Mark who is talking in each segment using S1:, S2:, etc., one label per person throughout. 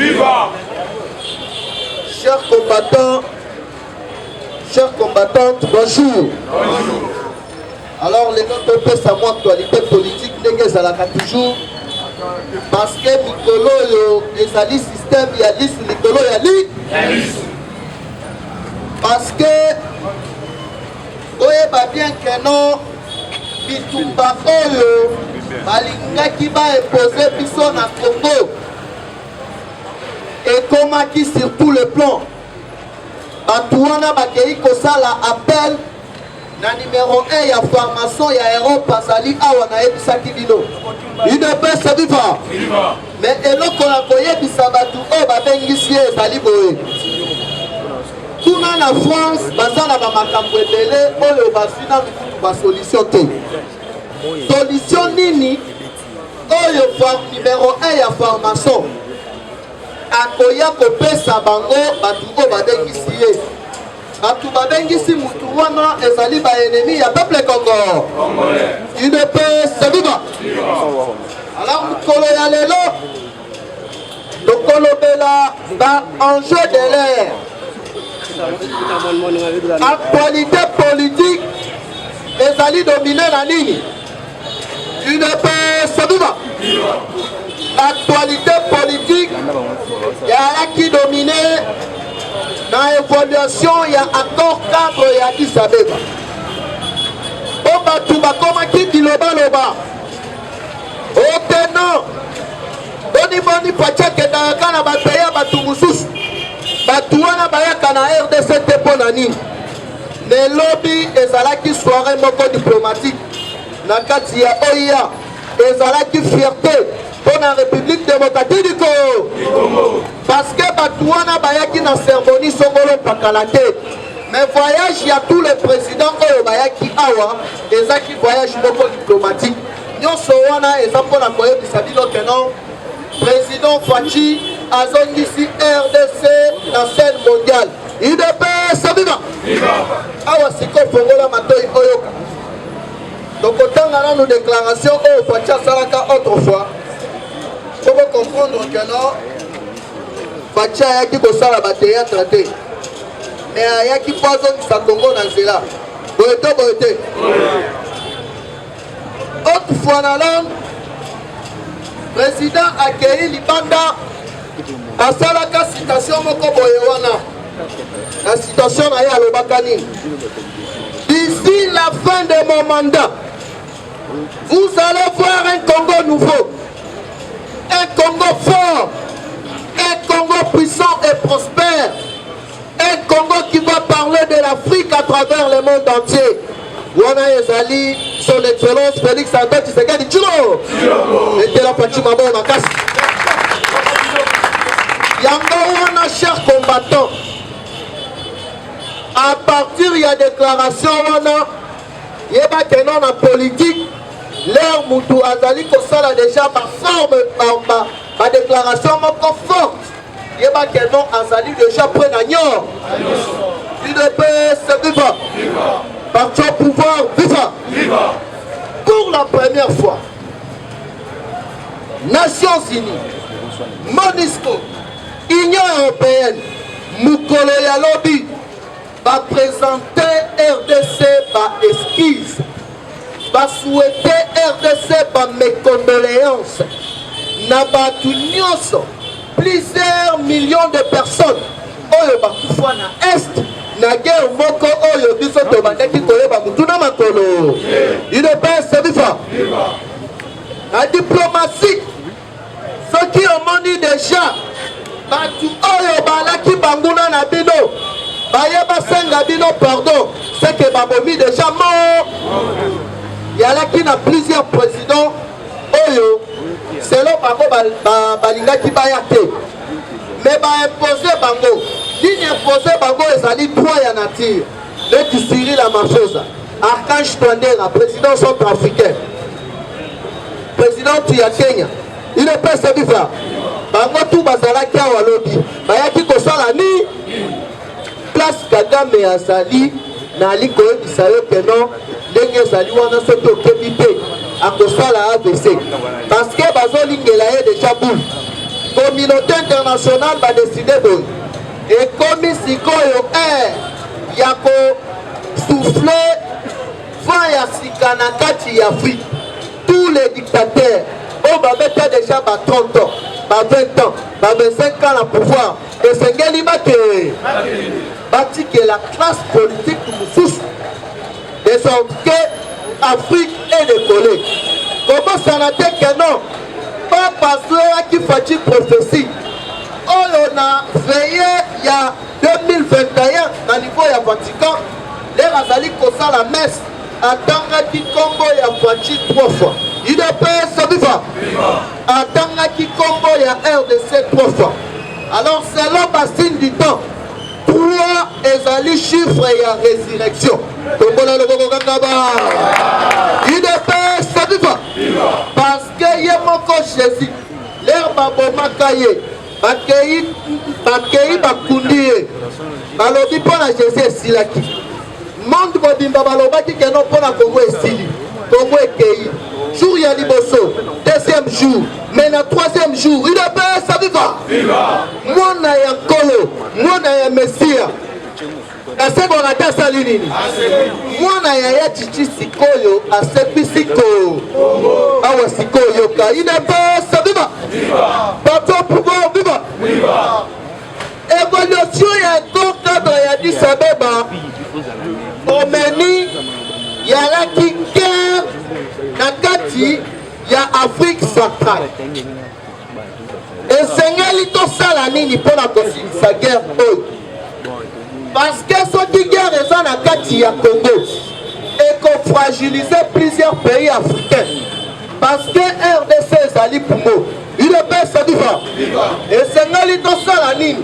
S1: Viva!
S2: Chers combattants, chères combattantes, bonjour.
S1: Bonjour.
S2: Alors, les notes de sa actualité politique, n'est pas toujours. Parce que Mikolo, les alliés système, il y a liste, Mikolo, il y a liste. Parce que, oye, bah bien que non, Bitumba Oyo, Balinga qui va imposer Bisson à Congo. Et comment qui sur tout le plan, Batouana Bakei Kosala appelle. Na numéro 1, il y a formation, il y a Europe, Azali, Awana, Ebisaki Dino. Il ne peut se vivre. Mais il y a un Bisabatu, Babengisi, Zali Boé. Tout dans la France, Bazana Bamakambo Ebele, Oyo Basina, la solution. Solution Nini, Oyo numéro 1, il y a formation. Akoya Kopé Sabango, Batuko Babengisi. Batu babengisi mutu wana ezali ba ennemi ya peuple Congo. Il ne peut se vivre. Alors mukolo ya lelo lokolo bela ba enjeu de l'air. Actualité politique ezali dominé na nini? Il ne peut se vivre. Actualité politique ya qui dominé. Dans l'évaluation, il y a accord cadre et Addis Abeba. Oba comment qui dit loba loba. Au tenant, Boni Pachak et Dakana Bataya Batumusus. Batouana Bayaka na RDC Teponani. Les lobbies et Zalaki soirée moko diplomatique. Nakatia Oya et Zalaki fierté. Pour la République démocratique du Congo. Parce que Batouana Bayaki na cérémonie Songolo Pakalate. Mais voyage, il y a tous les présidents Bayaki Awa, et ça qui voyage beaucoup diplomatique. Nous sommes et ça pour la Corée du Sabino Kenon. Président Fachi, Azon ici RDC, la scène mondiale. Il ne peut se vivre. Awa Siko Fongola Matoi Oyoka. Donc autant dans nos déclarations, Fachi Salaka autrefois. Il faut comprendre que non, Facha Yaki Kosala Batéa traité. Mais Yaki Poison qui s'attendent dans cela. Boete. Autrefois dans l'an, président accueilli Libanda à Salaka citation Moko Boyewana. La citation Naya Lobakani. D'ici la fin de mon mandat, vous allez voir un Congo nouveau. Un Congo fort, un Congo puissant et prospère, un Congo qui va parler de l'Afrique à travers le monde entier. Wana Ezali, son excellence Félix Antoine Tshisekedi Tshilo, était la Fatima Makasi. Yango Wana, chers combattants, à partir il y a déclaration Wana, il y a que non en politique. L'air Moutou Azali Kosala déjà ma forme, ma déclaration encore forte. Il y a que non Azali déjà près d'Agnon. Il ne peut se vivre. Parti au pouvoir, viva. Pour la première fois, Nations Unies, MONUSCO, Union Européenne, Mukolo Yalobi va présenter RDC par esquisse. Va souhaiter RDC par mes condoléances. Nabatu Nyonso, plusieurs millions de personnes. Oyo bakufwa na Est, na guerre moko oyo biso tobandaki koyeba mutu na makolo. Il ne peut se vivre. La diplomatie, ceux qui ont moni déjà, batu oyo balaki banguna na bino, bayeba senga bino pardon, c'est que babomi déjà mort. Il y a là qui a plusieurs présidents. Oyo, selon Bango Balinga qui va y aller. Mais va imposer Bango. Qui imposer Bango, ils allaient trois y en attire. Le Cyril Ramaphosa, Archange Touadéra, président centrafricain. Président Tuya Kenya. Il ne peut se vivre. Bango tout Bazala qui a Walobi. Bayaki Kosala ni. Place Kagame et Azali. Nali Koye Bisayo Kenon. Ndenge ezali wana soki okebi te akosala AVC parce que bazolingela ye déjà boule communauté internationale va décider de et comme sikoyo il y a souffler vent ya sika na kati ya Afrique. Tous les dictateurs on va mettre déjà 30 ans, 20 ans, 25 ans à pouvoir et c'est ngeli bâti que la classe politique nous de sorte que l'Afrique est décollée. Comment ça n'a été que non? Pas parce qu'il faut une prophétie. On a veillé il y a 2021 au niveau du Vatican. Les Razali Kosa la messe attendant Congo y a Fachi 3 fois. Il ne peut se vivre. Attendant Congo y a RDC 3 fois. Alors selon Bastine du temps, 3 ezali chiffre et la résurrection. Il ne peut se vivre. Parce que y a mon Jésus. L'air babomakaye. Bakei bakundi. Balobi pona Jésus silaki. Monde bodimba balobaki que non pona Congo esili. Congo ekei. Jour ya liboso. Deuxième jour. Mais na troisième jour. Il ne peut se vivre. Mwana ya kolo. Mwana ya Messia. Ase bonata salini. Mwana ya ya chichi sikoyo. Ase pisiko. Awa sikoyo ka. Il ne peut se vivre. Bateau pouvoir vivre. Évolution ya ton cadre ya Addis Abeba. Omeni yalaki guerre na kati ya Afrique centrale. Esengeli tosala nini mpona kosilisa guerre oyo? Parce que soki guerre eza na kati ya Congo ekofragiliser plusieurs pays africains. Parce que RDC ezali pumo. Il est bien se vivre. Esengeli tosala nini?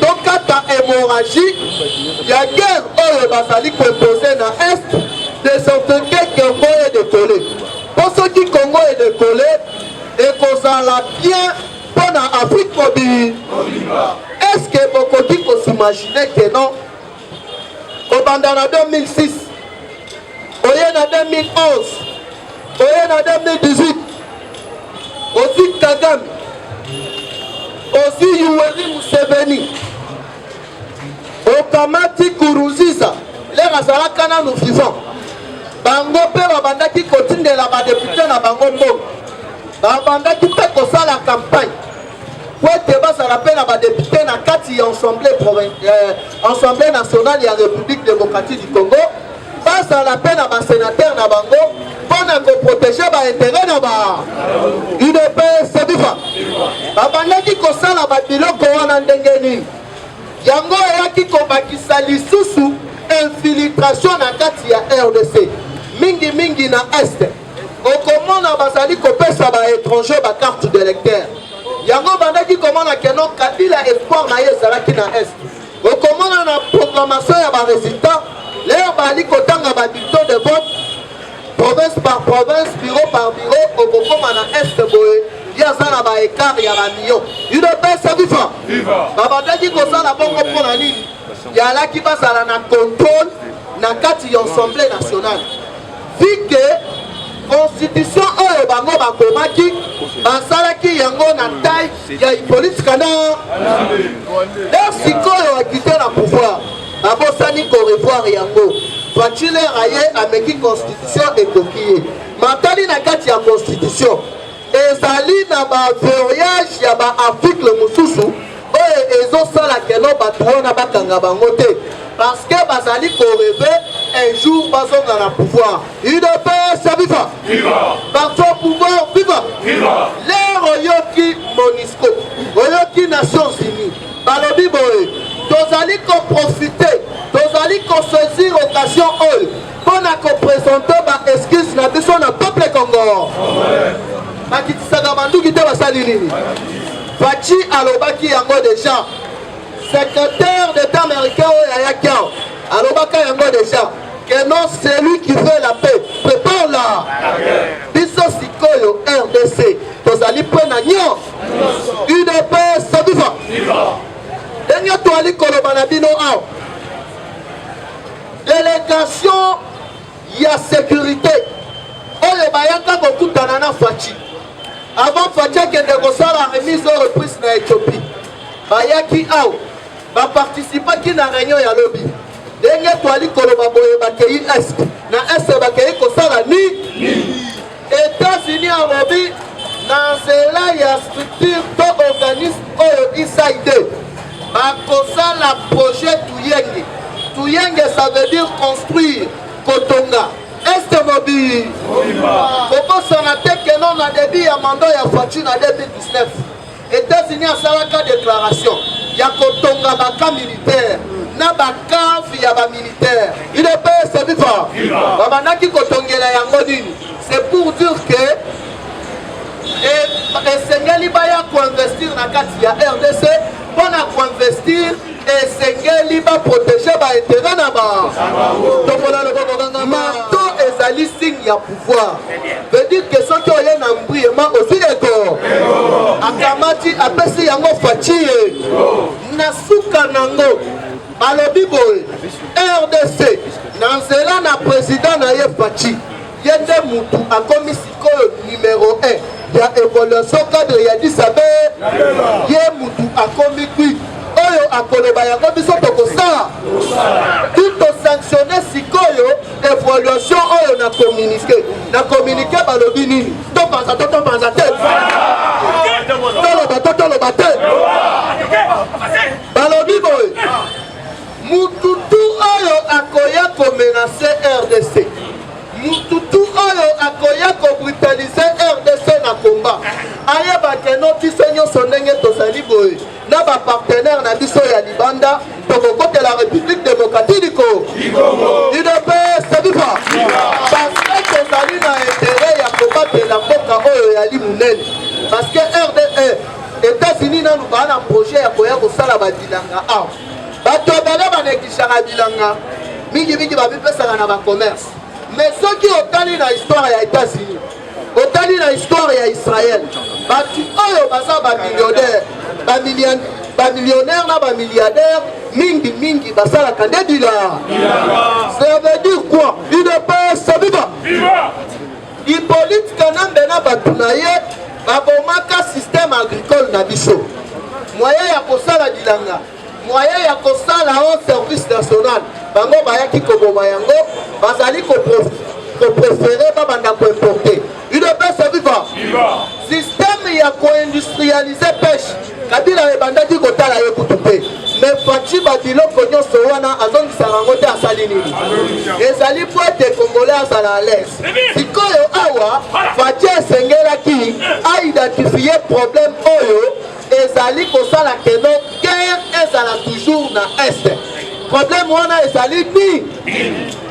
S2: Tokata hémorragie ya guerre oyo bazali koimposer na est de sorte que Congo est décollé. Pour ceux qui Congo est décollé et qu'on a bien pour l'Afrique mobile, est-ce que beaucoup qui s'imaginer que non? Au bandana 2006, au Yéna 2011, au Yéna 2018, aussi Kagame, aussi Yoweri Museveni, au Kamati Kourouziza, les Razalakana nous vivons. Bango pe babandaki kotindela ba député na bango mbongo. Babandaki pe kosala campagne. Kwete basala pe na ba député na kati ya Assemblée nationale ya République démocratique du Congo. Basala pe na ba sénateur na bango pona ko protéger ba intérêt na ba. UDP se viva. Babandaki kosala ba biloko wana ndenge nini. Yango eyaki kobakisa lisusu infiltration na kati ya RDC. Mingi na est okomona bazali kopesa ba étranger ba carte d'électeur yango bandaki komona keno Kabila espoir na ye ezalaki na est okomona na programmation ya ba résultat leo bali kotanga ba bulletin de vote province par province bureau par bureau okokoma na est boye yaza na ba écart ya ba million il ne peut se vivre babandaki kosala bongo mpona nini yalaki bazala na contrôle na kati ya Assemblée nationale. Vu que constitution oyo bango bakomaki basalaki yango na taille ya Hippolyte Kana leur sikoyo akite na pouvoir babosani korevoir yango Facile aye ameki constitution ekoki ye matali na kati ya constitution ezali na baverrouillage ya baarticle mosusu oyo ezosala keno bato wana bakanga bango te parce que bazali koreve un jour bazonga na pouvoir. Il ne peut se vivre. Par son pouvoir, vivre. L'air oyoki Monisco, oyoki Nations Unies, balobi boye, tozali ko profiter, tozali ko saisir occasion oyo, pona ko présenter ba excuse na biso na peuple Congo. Makitisaka manduki te basali nini. Fachi alobaki yango déjà. Secrétaire d'État américain au Yayakao, alobaka yango déjà. Que non, c'est lui qui veut la paix. Prépare-la. Biso sikoyo RDC. Tozali pena nyo. UDP se viva. Denyo toali kolobana bino ao. Délégation ya sécurité. Oyo bayaka kokutana na Fachi. avant Fatia qui est la remise aux reprises na Éthiopie. Bayaki Ao, va participer qui na réunion ya lobby. Denge toali koloba boye bakei est. Na est bakei kosala ni. États-Unis en lobby. Dans cela, il y a structure to organisme oyo isaide. Bakosa la projet Tuyenge. Tuyenge ça veut dire construire. Kotonga. Est mobile. Koko sonate que non a débit à mandat ya Fatou na 2019. États-Unis a salaka déclaration. Ya Kotonga baka militaire. Na baka ya ba militaire. Il est pas c'est vivant. Babanaki Kotongela yango nini. C'est pour dire que et Sengeli baya ko investir na kati ya RDC pour na ko investir et Sengeli ba protéger ba intérêt na ba. Tokola le bokanga marto ezali signe ya pouvoir. Veut dire que ceux qui ont un embrayement aussi égo. Akamati apesi yango Fachi. Nasuka nango. Balobi boy. RDC nanzela na président na ye Fachi. Yende mutu akomi sikoyo numéro 1. Il y a évolution cadre, il y a dit ça, il y a mutu akomi kui. Oyo akoloba yango biso tokosa. Tout sanctionner sikoyo évolution oyo na communiquer. Na communiquer balobi nini? To panza te. Toloba te. Balobi boy. Mututu oyo akoya ko menacer RDC. Mututu oyo akoya ko brutaliser RDC na combat. Ayeba ke no biso nyonso ndenge tozali boye. Na ba partenaire na biso ya Libanda, tokokote la République démocratique du Congo. UDPS c'est viva. Parce que tozali na intérêt ya combattre la mboka oyo ya limunene. Parce que RDC États-Unis na nous bana projet ya koya ko sala badilanga a. Bato bala banekishaka bilanga. Mingi babipesaka na ba commerce. Mais ceux qui ont tali la histoire des États-Unis, ont tali la histoire d'Israël, oyo baza ba millionnaire na ba milliardaire, mingi basala kandidila. Ça veut dire quoi? Il ne peut se vivre. Hippolyte Kanambe na batunaye, babomaka système agricole na biso. Moyen ya kosala dilanga. Moyen ya kosala au service national bango bayaki koboma yango bazali ko préférer babanda ko importer une pêche vivant système ya ko industrialiser pêche kabila ebandaki kotala ye kutupe mais Fachi badiloko nyonso wana azongisa yango te asali nini ezali po ete congolais azala à l'aise sikoyo awa Fachi esengelaki aidentifie problème oyo ezali kosala keno guerre ezala toujours na est problème wana ezali ni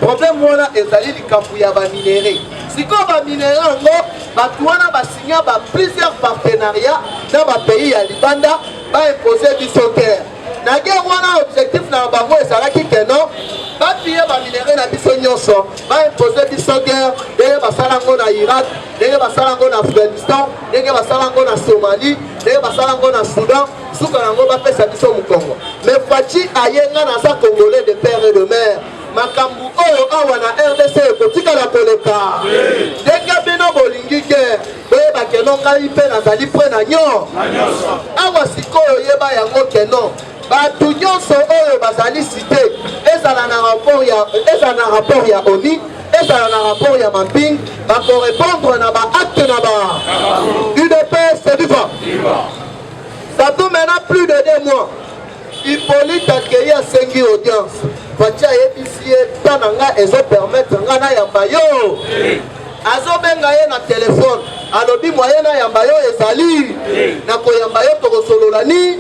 S2: problème wana ezali likambo ya ba minéraux sikoyo ba minéraux yango bato wana basigna ba plusieurs partenariats na ba pays ya Libanda ba imposer biso terre na guerre wana objectif na bango ezalaki keno bapie ba minéraux na biso nyonso ba imposer biso guerre ndenge basala ngo na Irak ndenge basala ngo na Afghanistan ndenge basala ngo na Somalie ndenge basala ngo na Soudan suka nango bapesa biso mokongo mais Fachi ayenga na sa congolais de père et de mère makambu oyo awa na RDC ekotikala koleka ndenge bino bolingi guerre boyeba keno ngai mpe nazali pre na nyo awa sikoyo yeba yango keno bato nyonso oyo bazali cité ezala na rapport ya ONU ezala na rapport ya mapping bakorépondre na baacte na ba UDPS c'est vivant. Ça fait maintenant plus de 2 mois. Hippolyte accueilli à 5 audience. Fachi ayebisi tananga ezo permettre nga na yamba yo. Azo benga ye na téléphone. Alobi moyen na yamba yo ezali. Na ko yamba yo tokosolola ni.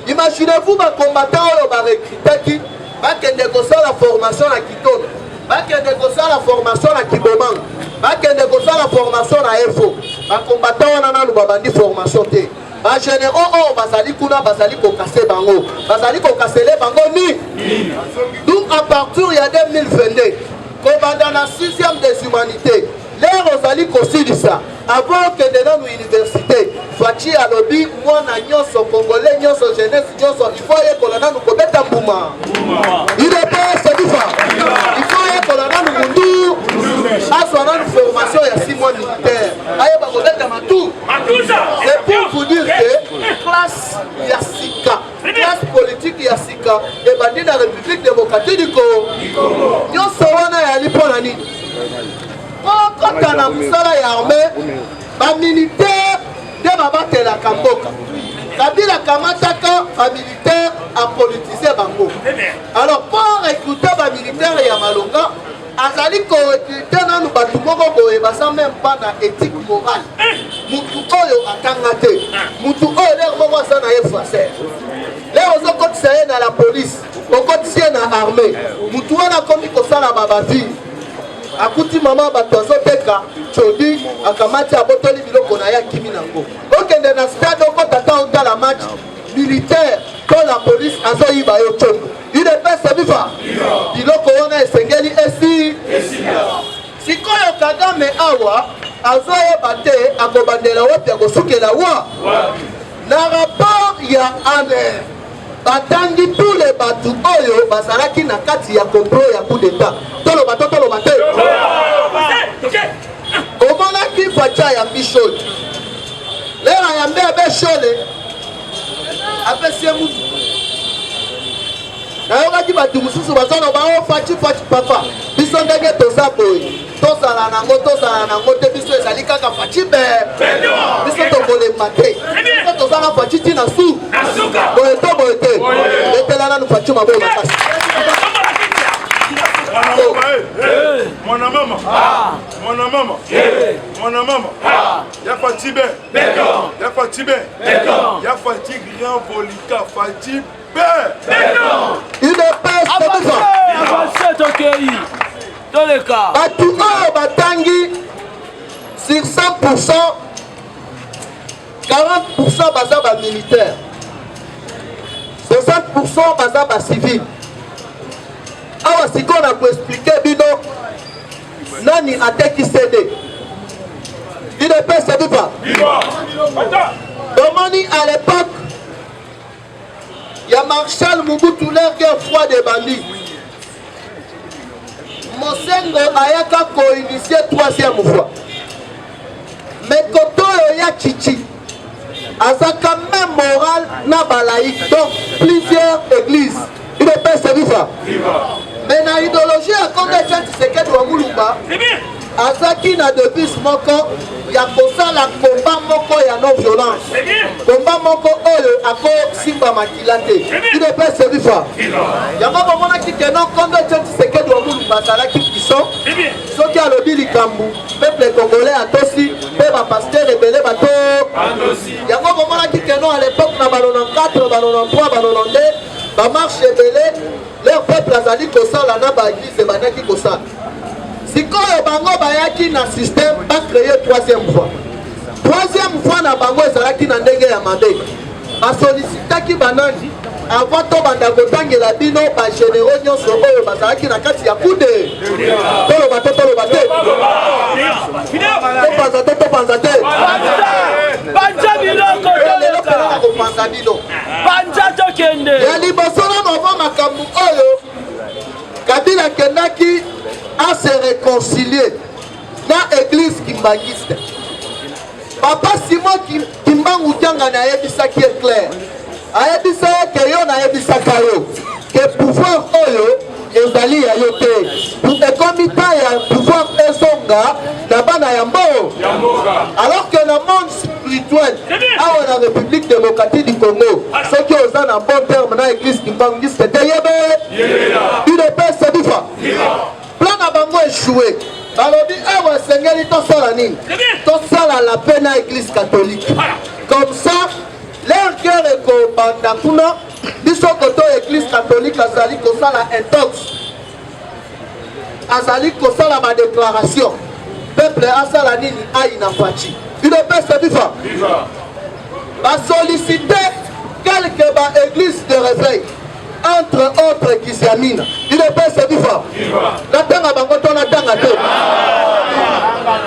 S2: Imaginez-vous ba combattant oyo ba recrutaki bakende kosala formation na Kitona. Bakende kosala formation na Kibomang. Bakende kosala formation na EFO. Ba combattant wana na lubabandi formation te. Ba généraux oh bazali kuna bazali ko casser bango. Bazali ko casser les bango ni. Donc à partir il y a 2022, combattant la 6e des humanités. L'air ozali kosilisa avant que dans l'université Fachi alobi mwana nyonso congolais nyonso jeunesse nyonso il faut yekolana nous kobeta mbuma il est pas c'est du fa il faut yekolana nous mundu aswana nous formation ya 6 mois militaire ayeba kobeta matu classe Yassika, classe politique Yassika, et bandit de la République démocratique du Congo. Nous sommes à l'Iponani. Quand on a armée, les militaires de Babate la Kamboka. Kabila Kamataka, les militaires a politisé Bango. Alors, pour recruter les militaires et Yamalonga, Azali ko recruter dans le bâtiment, il ne va même pas d'éthique morale. Moutou Oyo a Kangate. Moutou Oyo est le français. Là, on a cotisé dans la police, on a cotisé dans l'armée. Moutou Oyo a commis comme ça la Babavi. Akuti maman batozo teka chodi akamati abotoli biloko na ya kimi nango okende na stade oko tata otala match militaire ko la police azoyiba yo chongo ide pesa bifa biloko wana esengeli esi sikoyo Kagame awa azoyeba te akobandela wapi akosukela wa na rapport ya ane batangi tous les batu oyo bazalaki na kati ya complot ya coup d'état toloba te omonaki facha ya Michel lelo yambe abeshole apesie mutu nayokaki batu mosusu bazoloba o fachi papa biso ndenge toza boye tozala nango te biso ezali kaka fachi be biso tokolema te biso tozala fachi ntina su boye te letela nanu fachi maboye makasi
S1: Mwana mama, ya Fatibe, ya Fatigue, rien volika, Fatibe.
S2: Il ne passe
S3: Avancez ton pays, dans les cas.
S2: Batu oyo batangi sur 100%, 40% baza ba militaire, 60% baza ba civil. Awa siko na ko expliquer bino nani ateki CD. Il ne peut se pas. Domani à l'époque, il y a Marshal Mobutu l'air guerre froide des bandits. Mosengo ayaka ko initié 3e fois. Mais koto ya chichi. Azaka même moral na balaïque. Donc plusieurs églises. Il ne peut se pas. Mais na idéologie à Kongo Tshisekedi wa Mulumba azaki na devise moko ya kosala komba moko ya non violence komba moko oyo ako simba makila te ide pe serifa yango bomonaki ke non Kongo Tshisekedi wa Mulumba azalaki puissant soki alobi likambo peuple congolais atosi mpe bapaster ebele bato yango bomonaki ke non à l'époque na ba 94 ba 93 ba 92 bamarche ebele leur peuple azali kosala na baeglise ebandaki kosala sikoyo bango bayaki na système bacreye 3e fois na bango ezalaki na ndenge ya mabe basolicitaki banani avant tobanda kotangela bino bagénéraux nyonso oyo bazalaki na kati ya kude toloba te topanza te
S3: Banja biloko
S2: kopanza bino
S3: Banja tokende
S2: ya liboso na mova makambo oyo Kabila kendaki à se réconcilier dans l'église kimbangiste. Papa Simon Kimbangu Tianga na yebisa qui est clair. Ayebisa que yo na yebisa kayo. Que pouvoir oyo ezali ya yo te. Pour que comita ya pouvoir esonga na bana ya mbo. Alors que le monde spirituel à la République démocratique du Congo, ceux qui ont un bon terme dans l'église kimbangiste te yebe. Il ne peut se dire. Plan na bango échoué. Balobi awa sengeli tosala nini? Tosala la paix na église catholique. Comme ça, leur cœur est kobanda kuna biso koto église catholique azali kosala intox. Azali kosala ma déclaration. Peuple asala nini aina fachi. Il ne peut se dire. Va solliciter quelques églises de réveil. Entre autres qui s'aminent, il est pas se vivre. La tanga bangoto na tanga te.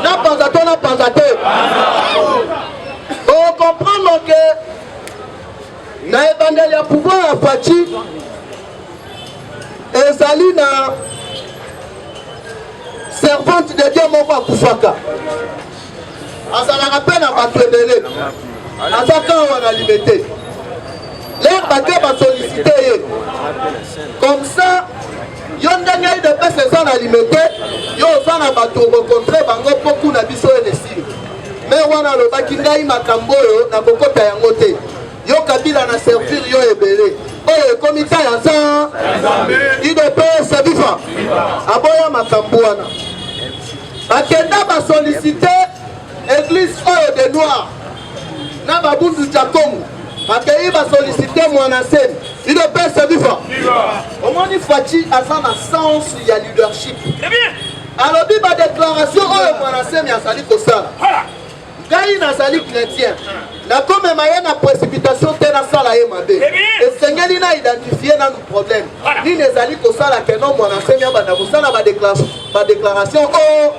S2: Na panza te. On comprend que na évangile ya pouvoir à Fachi ezali na servante de Dieu moko akufaka. Azala rappel na bato ebele. Azaka wana liberté. l'air bateau va solliciter. Comme ça, yo ndenge de pesa eza na limité yo oza na bato okokontre bango mpo kuna biso elesi me wana alobaki ngai makambo oyo na kokota yango te yo kabila na servir yo ebele oyo ekomi ta ya nza idps bifa aboya makambo wana bakenda basolicite église oyo de noir na babundu jakongo bakei basolicite mwana seni idps bifa omoni faci aza na sens ya leadership alobi badéclaration oyo mwana seni azali kosala ngai nazali chrétien nakomema ye na précipitation te nasala ye mabe esengeli na identifie nanu problème nini ezali kosala keno mwana seni abanda kosala badéclaration oyo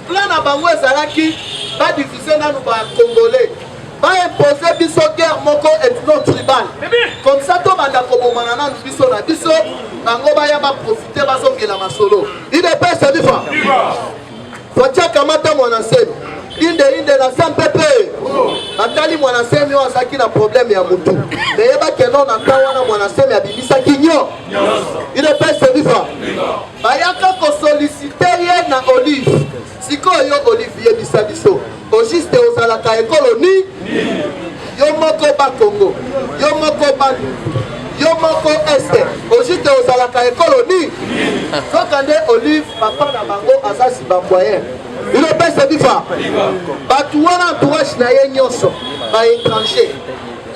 S2: plan na bango ezalaki badifuse nanu bacongolais baimposer biso guerre moko ethno tribal comme ça tobanda kobomana nanu biso na biso bango baya baprofite bazongela masolo idps bifa fatiakamata mwana seni inde na sa mpepe atali mwana semi oyo azalaki na problème ya mutu meyebakeno na ntan wana mwana semi abimisaki nyo idps bifa bayaka kosolicite ye na olive sikoyo olive yebisa biso ojuste ozalaka ekolo ni yo moko bakongo yo moko bandu yo moko este ojuste ozalaka ekolo ni soka nde olive papa na bango aza sibamboyen idps bifa bato wana entourage na ye nyonso baétranger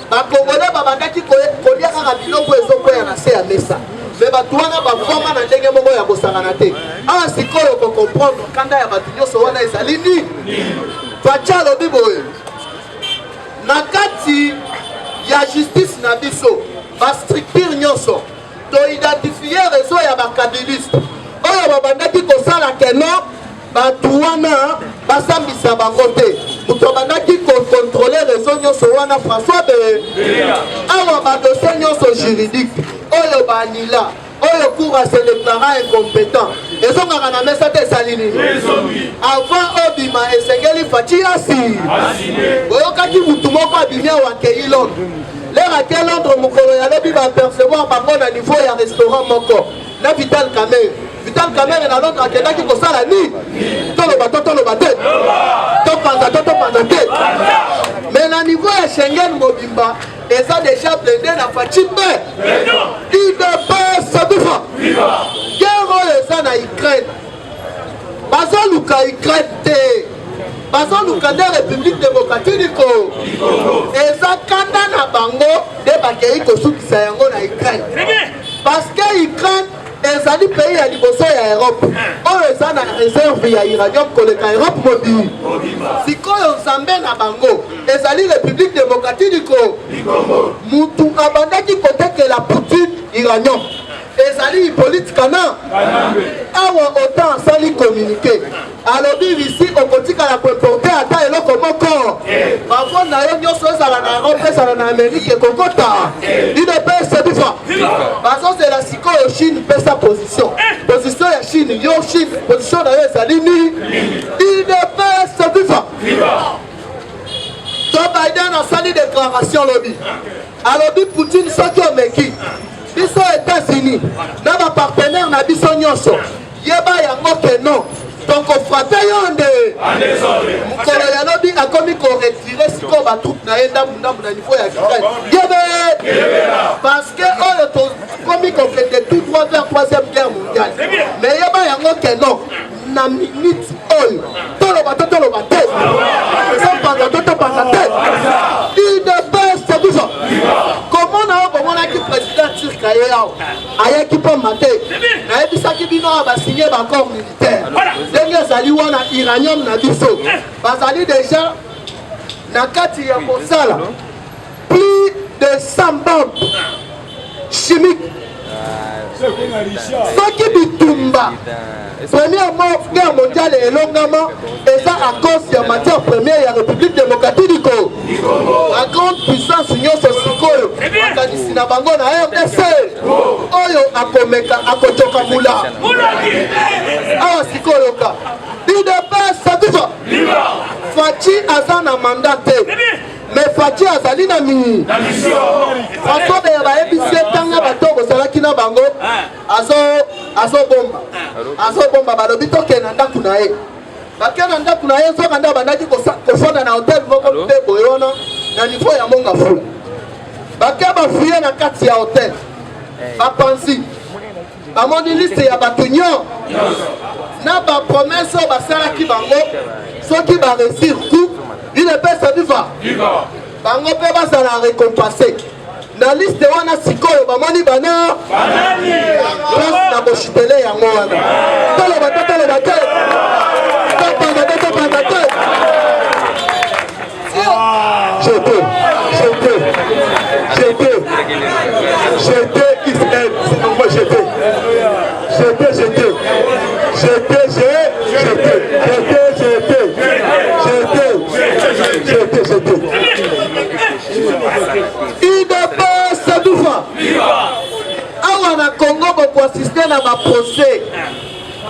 S2: bakongolais babandaki kolia kaka biloko ezokwea na se ya mesa me bato wana bavwama na ndenge moko ya kosangana te awa sikoyo kokomprendre kanda ya bato nyonso wana ezali nini faci alobi boye na kati ya justice na biso bastructure nyonso toidentifie réseau ya bakabiliste oyo babandaki kosala keno bato wana basambisa bango te moto abandaki kokontrole réseau nyonso wana françois be awa badossier nyonso juridique oyo banila oyo cour ase déclara incompétent ezongaka na mesa te esali nini avant obima esengeli faci asi oyokaki mutu moko abimi awa akei londre lere ake londre mokolo yalobi baapercevoir bango na niveau ya restaurant moko na vital camere na londre akendaki kosala ni toloba te topanza te mais na niveau ya Schengen mobimba eza déjà blindé na faci mpe idps bifa guerre oyo eza na Ukraine bazoluka Ukraine te bazoluka nde république démocratique eza kanda na bango nde bakei kosukisa yango na Ukraine parce que Ukraine ezali pays ya liboso ya Europe oyo eza na réserve ya uranium koleka Europe mobili sikoyo nzambe na bango ezali république démocratique mutu abandaki kotekela Poutine uranium ezali Hippolyte Kana awa otan asali communiqué alobi risi okotikala koimporte ata eloko moko bavo na yo nyonso ezala na Europe ezala na Amérique ekokota idps bifa bazozela sikoyo Chine pesa position ya Chine yo Chine position na yo ezali ni idps bifa to Biden asali déclaration lobi alobi Poutine soki omeki biso États-Unis na bapartenaire na biso nyonso yeba yango keno tokofrape yo nde mokolo yalobi akomi koretire sikoyo batroupe na ye ndambu na niveau ya Ukraine yebe parce que oyo tokomi kokende tout droit vers 3e guerre mondiale mais yeba yango keno na minute oyo toloba te topanza te idps biso komona okomonaki président turc aye awa ayaki mpo mate nayebisaki bino awa basinye baccord militaire ndenge ezali wana uranium na biso bazali déjà na kati ya kosala plus de 100 bombes chimiques soki bitumba première guerre mondiale elongama eza à cause ya matière première ya république démocratique du Congo la grande puissance nyonso sikoyo makanisi na bango na RDC oyo akomeka akojoka mula awa sikoyo ka idps bifa faci aza na mandat te mais Fachi azali na mi François de baebisi tanga batoko salaki na bango azobomba balobi tokenda ndaku na ye bakena ndaku na ye soka nda bandaki kofanda na hotel moko mpe boye wana na niveau ya monga fula bake bafuye na kati ya hotel bapanzi bamoni liste ya bato nyonso na bapromese oyo basalaki bango soki baresir tout une pesa viva bango mpe bazala récompensé na liste wana sikoyo bamoni bana place na boshitele yango wana toloba te topanda te awa na Congo bokoasiste na baprocès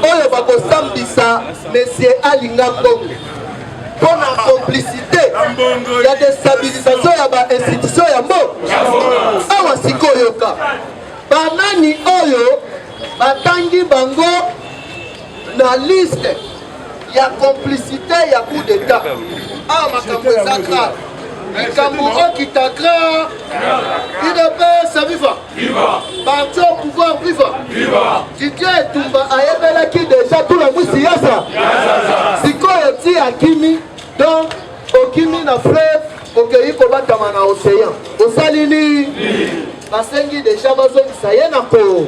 S2: oyo bakosambisa monsieur Alinga Mbongo pour la complicité ya déstabilisation ya bainstitution ya mbo awa sikoyoka banani oyo batangi bango na liste ya complicité ya coup d'état awa makambo eza grave makambo okita grave UDPS viva parti au pouvoir viva Didier Etumba ayebelaki déjà tout la mwisi yasa sikoyo ti akimi donc okimi na fleuve okeyi kobatama na océan osalini basengi déjà bazongisa ye na Congo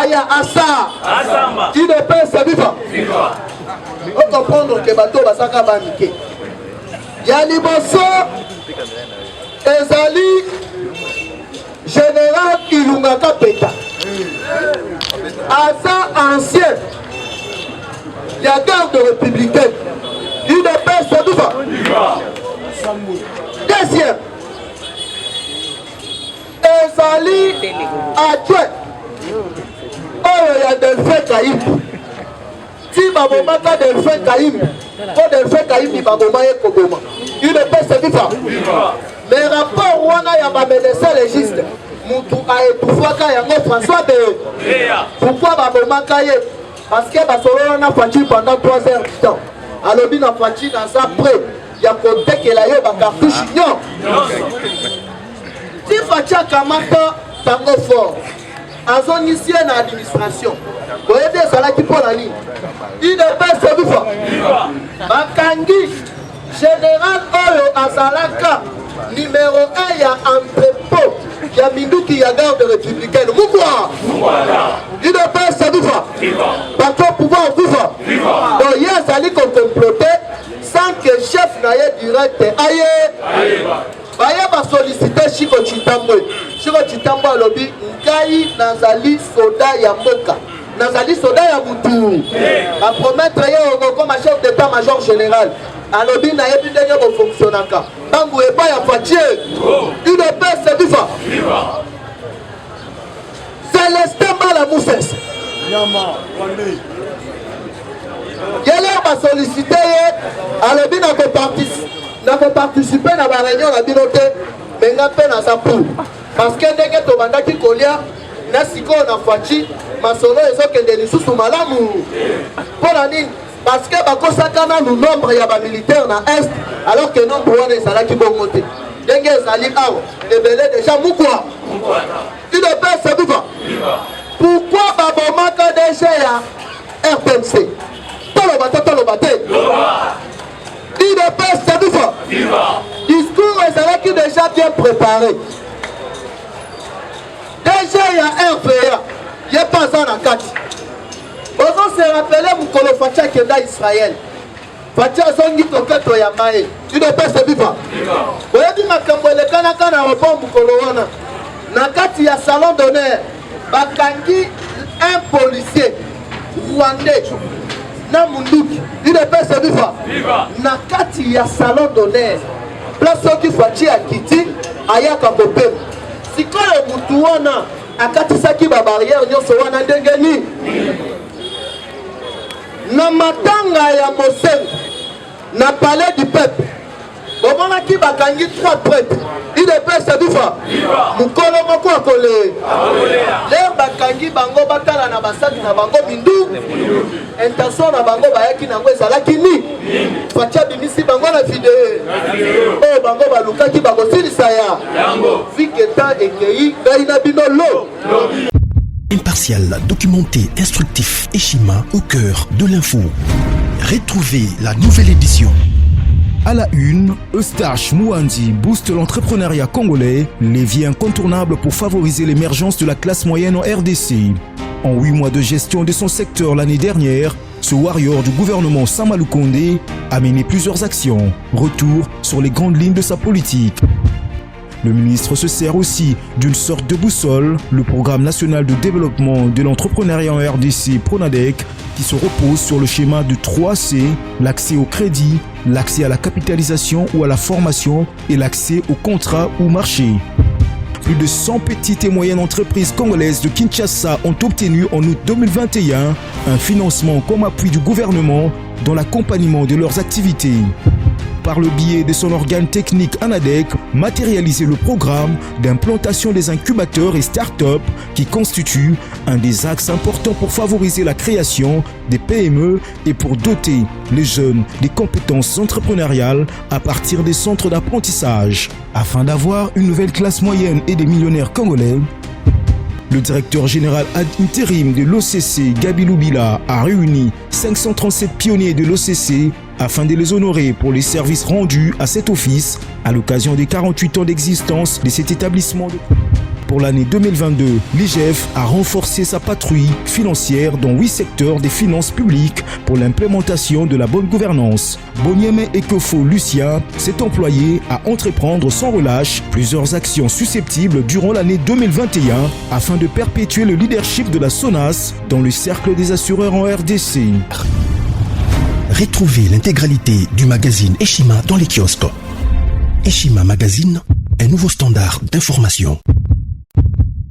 S2: aya asa UDPS viva okomprendre ke bato basaka banike ya liboso ezali général Ilunga Kapeta aza ancien ya garde républicaine UDPS viva deuxième ezali adjoint oyo ya Delphin Kayimbi ti babomaka Delphin Kayimbi po Delphin Kayimbi baboma ye koboma UDPS viva mais rapport wana ya bamédecin légiste mutu aetufaka yango François de pourquoi babomaka ye parce que basolola na Fachi pendant 3 heures du temps alobi na Fachi naza prêt ya kotekela yo bakartouche nyon ti Fachi akamata tango fort azongisi ye na administration boyebi ezalaki mpo na nini UDPS viva bakangi général oyo azalaka numéro 1 ya entrepôt ya minduki ya garde républicaine mukwa UDPS viva bato pouvoir viva donc ye azali kocomplote sans que chef na ye direct aye baye basollicite Chiko Chitambwe alobi ngai nazali soda ya mboka nazali soda ya mutu bapromettre ye okokoma chef d'état major général alobi nayebi ndenge bofonctionnaka bangu epai ya Fachi UDPS viva Celestin Mbala Moussese yele basollicite ye alobi nakoparticipe na baréunion na bino te menga mpe naza pour parce que ndenge tobandaki kolia na sikoyo na Fachi masolo ezokende lisusu malamu mpo na nini parce que bakosaka nanu nombre ya bamilitaire na est alors que nombre wana ezalaki bongo te ndenge ezali awa ebele déjà mukwa UDPS viva pourquoi babomaka DG ya RTNC toloba te UDPS viva discours ezalaki déjà bien préparé DG ya RVA ye pas aza na kati ozo se rappele mukolo Fachi akenda Israël Fachi azongi toketo ya maye UDPS viva oyebi makambo elekanaka na aéroport mukolo wana na kati ya salon d'honneur bakangi un policier rwandais na munduki UDPS viva na kati ya salon d'honneur place oki Fachi akiti ayaka kopema sikoyo mutu wana akatisaki babarrière nyonso wana ndenge nini na matanga ya Mosengo na palais du peuple bomonaki bakangi 3 prêtres idps adufa mukolo moko akole lere bakangi bango batala na basaki na bango bindu intention na bango bayaki nango ezalaki ni fatia bimisi bango na video oyo bango balukaki bakosilisa ya viketa ekei ngai na bino lo
S4: Impartial, documenté, instructif et Eshima au cœur de l'info. Retrouvez la nouvelle édition.
S5: À la une, Eustache Mouandi booste l'entrepreneuriat congolais, levier incontournable pour favoriser l'émergence de la classe moyenne en RDC. En 8 mois de gestion de son secteur l'année dernière, ce warrior du gouvernement Sama Lukonde a mené plusieurs actions. Retour sur les grandes lignes de sa politique. Le ministre se sert aussi d'une sorte de boussole, le Programme national de développement de l'entrepreneuriat en RDC, PRONADEC, qui se repose sur le schéma de 3C, l'accès au crédit, l'accès à la capitalisation ou à la formation et l'accès au contrat ou marché. Plus de 100 petites et moyennes entreprises congolaises de Kinshasa ont obtenu en août 2021 un financement comme appui du gouvernement dans l'accompagnement de leurs activités. Par le biais de son organe technique ANADEC, matérialiser le programme d'implantation des incubateurs et start-up qui constitue un des axes importants pour favoriser la création des PME et pour doter les jeunes des compétences entrepreneuriales à partir des centres d'apprentissage. Afin d'avoir une nouvelle classe moyenne et des millionnaires congolais, le directeur général ad intérim de l'OCC, Gabi Loubila, a réuni 537 pionniers de l'OCC afin de les honorer pour les services rendus à cet office à l'occasion des 48 ans d'existence de cet établissement. Pour l'année 2022, l'IGF a renforcé sa patrouille financière dans 8 secteurs des finances publiques pour l'implémentation de la bonne gouvernance. Bonieme Ekofo Lucien s'est employé à entreprendre sans relâche plusieurs actions susceptibles durant l'année 2021 afin de perpétuer le leadership de la SONAS dans le cercle des assureurs en RDC.
S4: Retrouvez l'intégralité du magazine Eshima dans les kiosques. Eshima Magazine, un nouveau standard d'information.